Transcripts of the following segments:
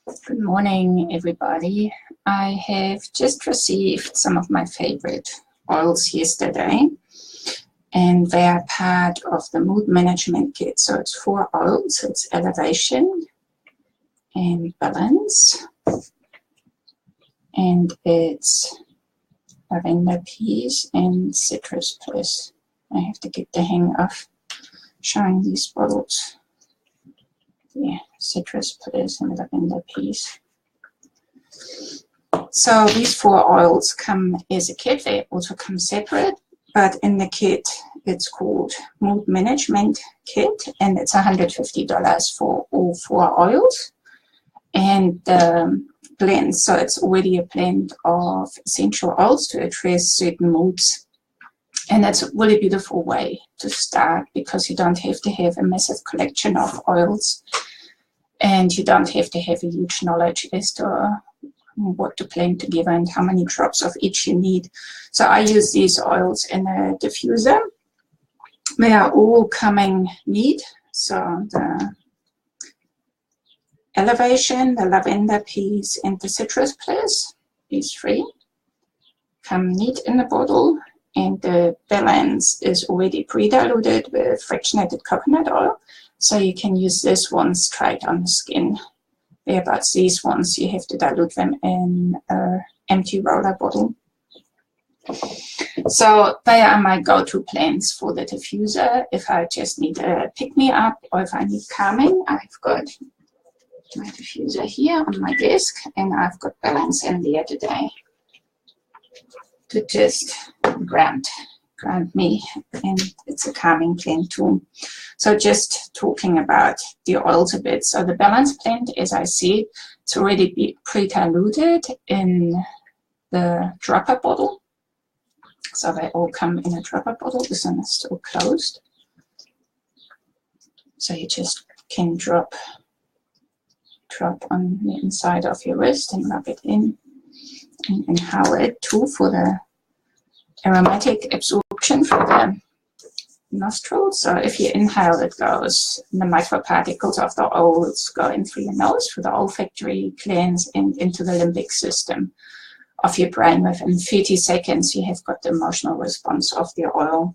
Good morning, everybody. I have just received some of my favorite oils yesterday, and they are part of the Mood Management kit. So it's 4 oils. It's Elevation and Balance, and it's Lavender Peace and Citrus Bliss. I have to get the hang of showing these bottles. Yeah, Citrus Bliss and Lavender Peace. So these 4 oils come as a kit. They also come separate, but in the kit it's called Mood Management Kit, and it's $150 for all 4 oils. And the blend, so it's already a blend of essential oils to address certain moods. And that's a really beautiful way to start, because you don't have to have a massive collection of oils, and you don't have to have a huge knowledge as to what to blend together and how many drops of each you need. So I use these oils in a diffuser. They are all coming neat. So the Elevation, the Lavender Peace, and the Citrus Bliss, these 3 come neat in the bottle. And the Balance is already pre-diluted with fractionated coconut oil. So you can use this one straight on the skin. Whereas these ones, you have to dilute them in an empty roller bottle. So they are my go-to blends for the diffuser. If I just need a pick-me-up or if I need calming, I've got my diffuser here on my desk, and I've got Balance in there today to just ground me, and it's a calming blend too. So just talking about the oils a bit. So the Balance blend, as I said, it's already pre-diluted in the dropper bottle. So they all come in a dropper bottle. This one is still closed. So you just can drop on the inside of your wrist and rub it in, and inhale it too for the aromatic absorption from the nostrils. So if you inhale, it goes, the microparticles of the oils go in through your nose for the olfactory cleanse and into the limbic system of your brain. Within 30 seconds, you have got the emotional response of the oil.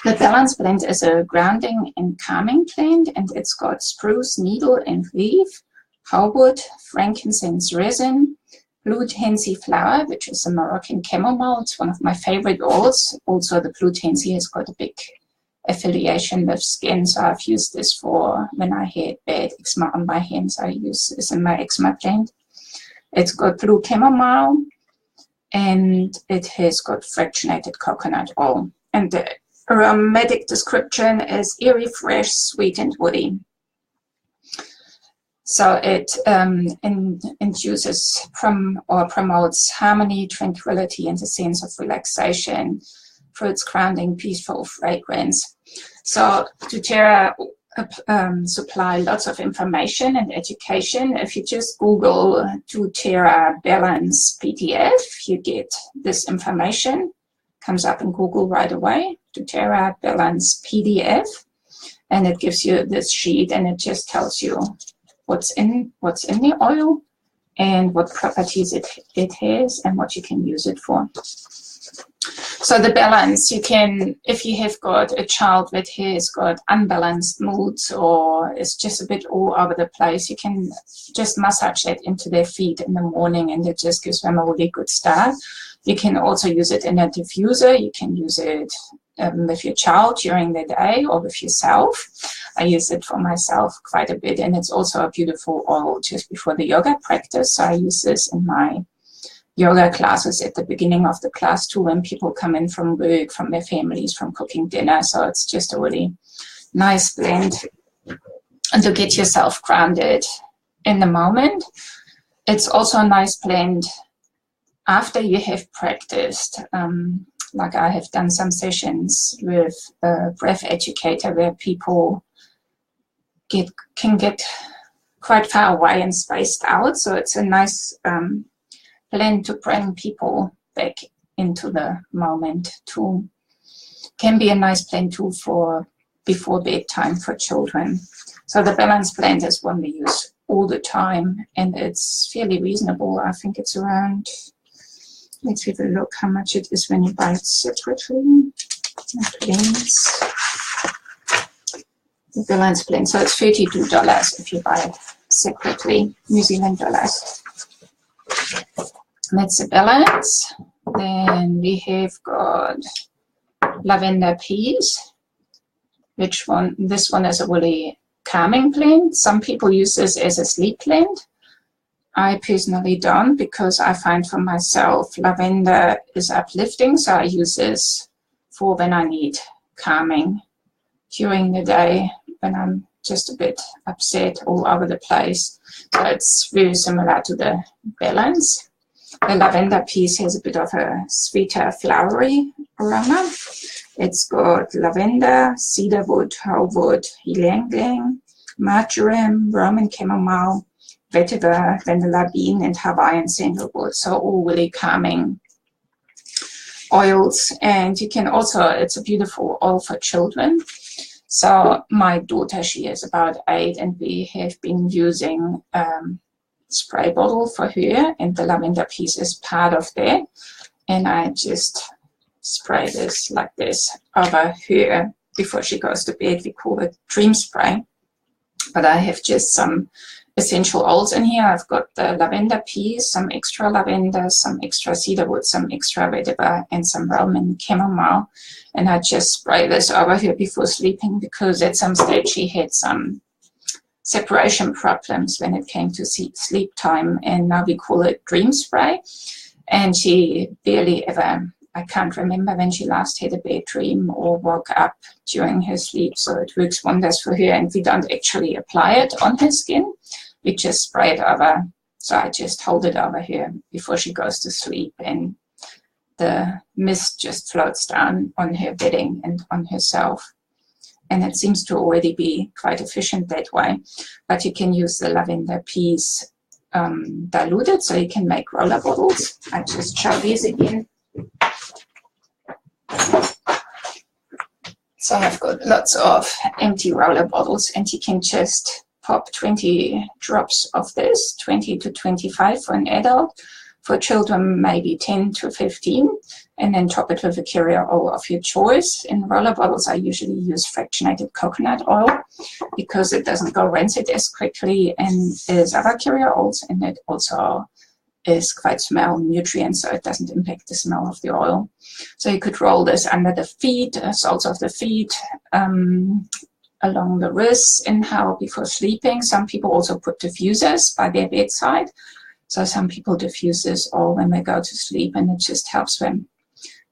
The Balance blend is a grounding and calming blend, and it's got spruce needle and leaf, howwood, frankincense resin, blue tansy flower, which is a Moroccan chamomile. It's one of my favorite oils. Also, the blue tansy has got a big affiliation with skin, so I've used this for when I had bad eczema on my hands. I use this in my eczema blend. It's got blue chamomile, and it has got fractionated coconut oil. And the aromatic description is airy, fresh, sweet, and woody. So it induces or promotes harmony, tranquility, and a sense of relaxation through its grounding, peaceful fragrance. So doTerra supply lots of information and education. If you just Google doTerra Balance PDF, you get this information. Comes up in Google right away, doTerra Balance PDF, and it gives you this sheet, and it just tells you what's in the oil and what properties it has and what you can use it for. So the Balance, you can, if you have got a child that has got unbalanced moods or is just a bit all over the place, you can just massage that into their feet in the morning, and it just gives them a really good start. You can also use it in a diffuser. You can use it with your child during the day or with yourself. I use it for myself quite a bit, and it's also a beautiful oil just before the yoga practice. So I use this in my yoga classes at the beginning of the class too, when people come in from work, from their families, from cooking dinner. So it's just a really nice blend, and to get yourself grounded in the moment. It's also a nice blend after you have practiced. Like I have done some sessions with a breath educator where people can get quite far away and spaced out. So it's a nice blend to bring people back into the moment too. Can be a nice blend too for before bedtime for children. So the Balance blend is one we use all the time, and it's fairly reasonable. I think it's around, let's have a look how much it is when you buy it separately. The balance blend, so it's $32 if you buy it separately, New Zealand dollars. That's the balance. Then we have got Lavender Peace, which one, this one is a really calming blend. Some people use this as a sleep blend. I personally don't, because I find for myself lavender is uplifting, so I use this for when I need calming during the day when I'm just a bit upset all over the place. So it's very similar to the balance. The Lavender Peace has a bit of a sweeter flowery aroma. It's got lavender, cedarwood, horewood, ylang ylang, marjoram, Roman chamomile, vetiver, vanilla bean, and Hawaiian sandalwood. So all really calming oils. And you can also, it's a beautiful oil for children. So my daughter, she is about 8, and we have been using spray bottle for her, and the Lavender Peace is part of that. And I just spray this like this over her before she goes to bed. We call it dream spray. But I have just some essential oils in here. I've got the Lavender Peace, some extra lavender, some extra cedarwood, some extra vetiver, and some Roman chamomile. And I just spray this over her before sleeping, because at some stage she had some separation problems when it came to sleep time, and now we call it dream spray. And she barely ever, I can't remember when she last had a bad dream or woke up during her sleep. So it works wonders for her, and we don't actually apply it on her skin. We just spray it over. So I just hold it over her before she goes to sleep, and the mist just floats down on her bedding and on herself. And it seems to already be quite efficient that way. But you can use the Lavender Peace diluted, so you can make roller bottles. I just show these again. So I've got lots of empty roller bottles, and you can just pop 20 drops of this, 20 to 25 for an adult. For children, maybe 10 to 15, and then top it with a carrier oil of your choice. In roller bottles, I usually use fractionated coconut oil, because it doesn't go rancid as quickly as other carrier oils, and it also is quite smell nutrient, so it doesn't impact the smell of the oil. So you could roll this under the feet, soles of the feet, along the wrists, inhale before sleeping. Some people also put diffusers by their bedside. So some people diffuse this oil when they go to sleep, and it just helps them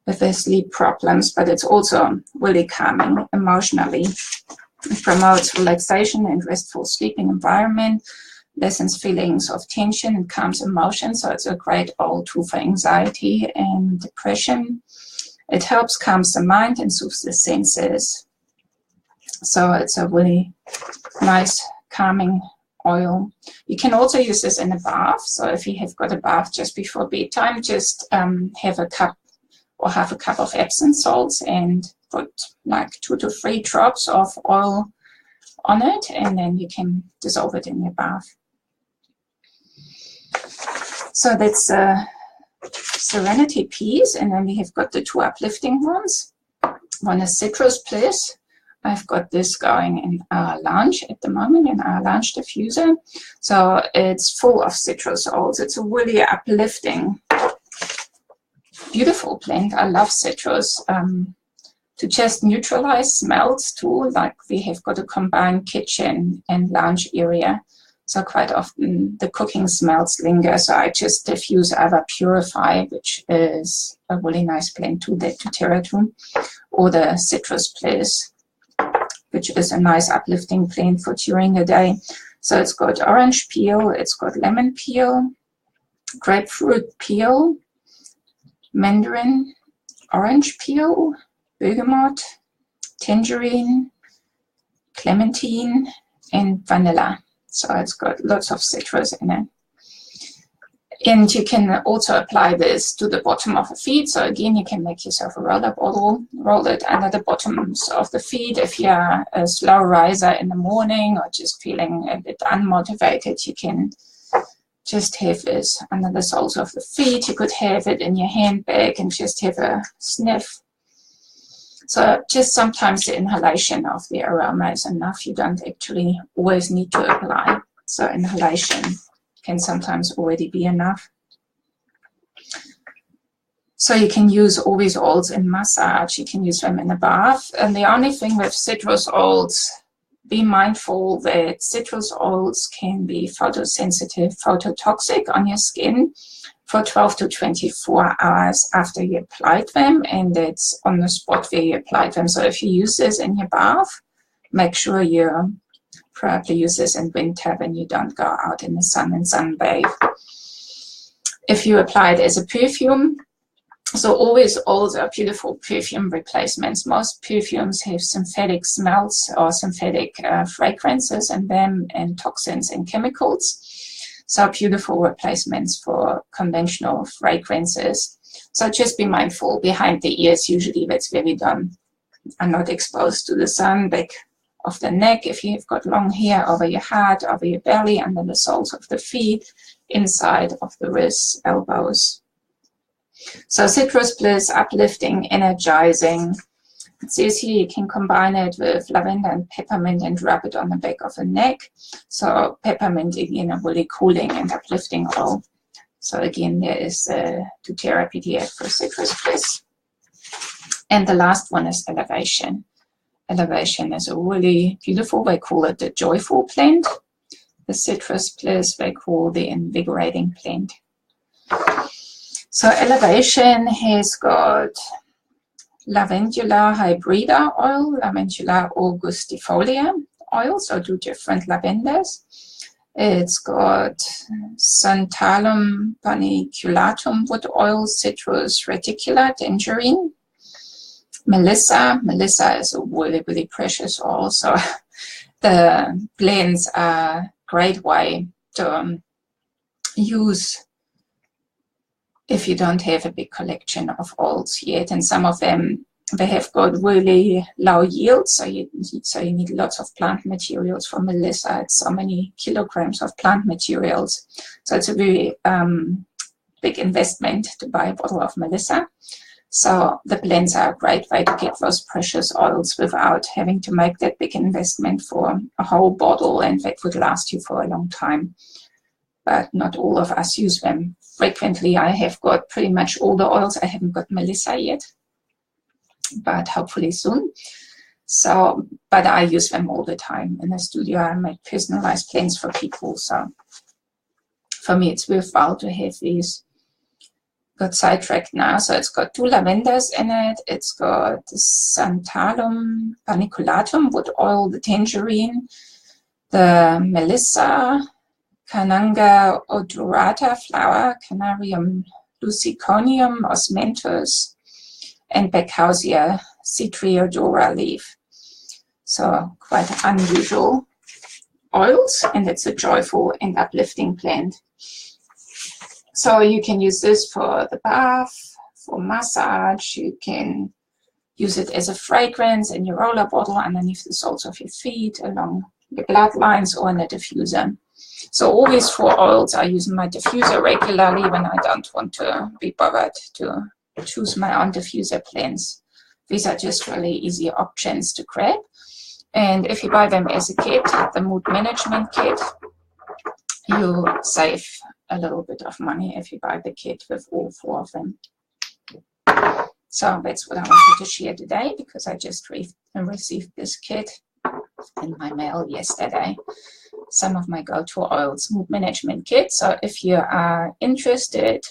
with their sleep problems. But it's also really calming emotionally. It promotes relaxation and restful sleeping environment, lessens feelings of tension, and calms emotions. So it's a great oil tool for anxiety and depression. It helps calm the mind and soothes the senses. So it's a really nice calming oil. You can also use this in a bath. So if you have got a bath just before bedtime, just have a cup or half a cup of Epsom salts and put like 2 to 3 drops of oil on it, and then you can dissolve it in your bath. So that's Serenity Peace, and then we have got the 2 uplifting ones. One is Citrus Bliss. I've got this going in our lounge at the moment, in our lounge diffuser. So it's full of citrus oils. It's a really uplifting, beautiful blend. I love citrus. To just neutralize smells too, like we have got a combined kitchen and lounge area. So quite often the cooking smells linger. So I just diffuse either Purify, which is a really nice blend too, that doTerra too, or the Citrus Bliss, which is a nice uplifting blend for during the day. So it's got orange peel, it's got lemon peel, grapefruit peel, mandarin, orange peel, bergamot, tangerine, clementine, and vanilla. So it's got lots of citrus in it. And you can also apply this to the bottom of the feet. So again, you can make yourself a roll-up bottle, roll it under the bottoms of the feet. If you're a slow riser in the morning or just feeling a bit unmotivated, you can just have this under the soles of the feet. You could have it in your handbag and just have a sniff. So just sometimes the inhalation of the aroma is enough. You don't actually always need to apply. So inhalation can sometimes already be enough. So you can use all these oils in massage. You can use them in a bath. And the only thing with citrus oils, be mindful that citrus oils can be photosensitive, phototoxic on your skin for 12 to 24 hours after you applied them, and it's on the spot where you applied them. So if you use this in your bath, make sure you probably use this in winter when you don't go out in the sun and sunbathe. If you apply it as a perfume, so always oils are beautiful perfume replacements. Most perfumes have synthetic smells or synthetic fragrances in them, and toxins and chemicals. So beautiful replacements for conventional fragrances. So just be mindful, behind the ears, usually that's where we are not exposed to the sun, back of the neck, if you've got long hair, over your heart, over your belly, under the soles of the feet, inside of the wrists, elbows. So Citrus Bliss, uplifting, energizing. It says here you can combine it with lavender and peppermint and rub it on the back of the neck. So peppermint, again, a really cooling and uplifting oil. So again, there is the doTerra PDF for Citrus Bliss. And the last one is Elevation. Elevation is a really beautiful, they call it the joyful blend. The Citrus Bliss, they call the invigorating blend. So Elevation has got Lavandula hybrida oil, Lavandula augustifolia oil, so 2 different lavenders. It's got Santalum paniculatum wood oil, Citrus reticula, tangerine. Melissa is a really, really precious oil. So the blends are a great way to use if you don't have a big collection of oils yet. And some of them, they have got really low yields, so you need lots of plant materials from Melissa. It's so many kilograms of plant materials. So it's a very big investment to buy a bottle of Melissa. So the blends are a great way to get those precious oils without having to make that big investment for a whole bottle, and that would last you for a long time. But not all of us use them. Frequently, I have got pretty much all the oils. I haven't got Melissa yet, but hopefully soon. So, but I use them all the time in the studio. I make personalized blends for people. So for me, it's worthwhile to have these. Got sidetracked now. So it's got 2 lavenders in it. It's got the Santalum paniculatum wood oil, the tangerine, the Melissa, Cananga odorata flower, Canarium lusiconium osmentus, and Beckhausia citriodora leaf. So quite unusual oils, and it's a joyful and uplifting blend. So you can use this for the bath, for massage. You can use it as a fragrance in your roller bottle underneath the soles of your feet, along your bloodlines, or in a diffuser. So all these 4 oils, I use in my diffuser regularly when I don't want to be bothered to choose my own diffuser blends. These are just really easy options to grab. And if you buy them as a kit, the Mood Management kit, you save a little bit of money if you buy the kit with all 4 of them. So that's what I wanted to share today, because I just received this kit in my mail yesterday. Some of my go-to oils, Mood Management kit. So if you are interested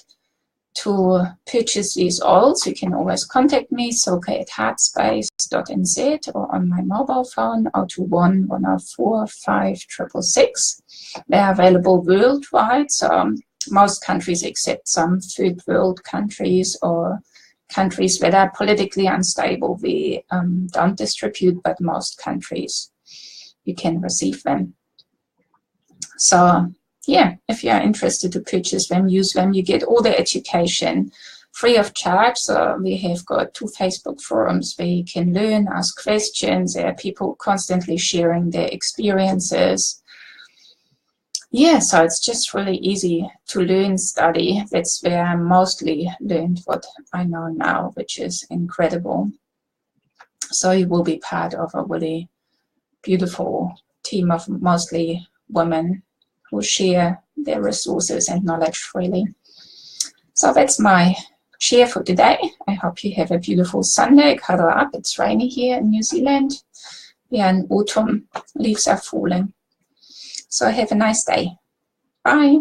to purchase these oils, you can always contact me, soka@heartspace.nz, or on my mobile phone, 021 104 5666. They're available worldwide, so most countries except some third world countries or countries that are politically unstable, we don't distribute, but most countries you can receive them. So yeah, if you are interested to purchase them, use them, you get all the education free of charge. So we have got 2 Facebook forums where you can learn, ask questions. There are people constantly sharing their experiences. Yeah, so it's just really easy to learn, study. That's where I mostly learned what I know now, which is incredible. So you will be part of a really beautiful team of mostly women who share their resources and knowledge freely. So that's my share for today. I hope you have a beautiful Sunday. Cuddle up. It's rainy here in New Zealand. We are in autumn. Leaves are falling. So have a nice day. Bye.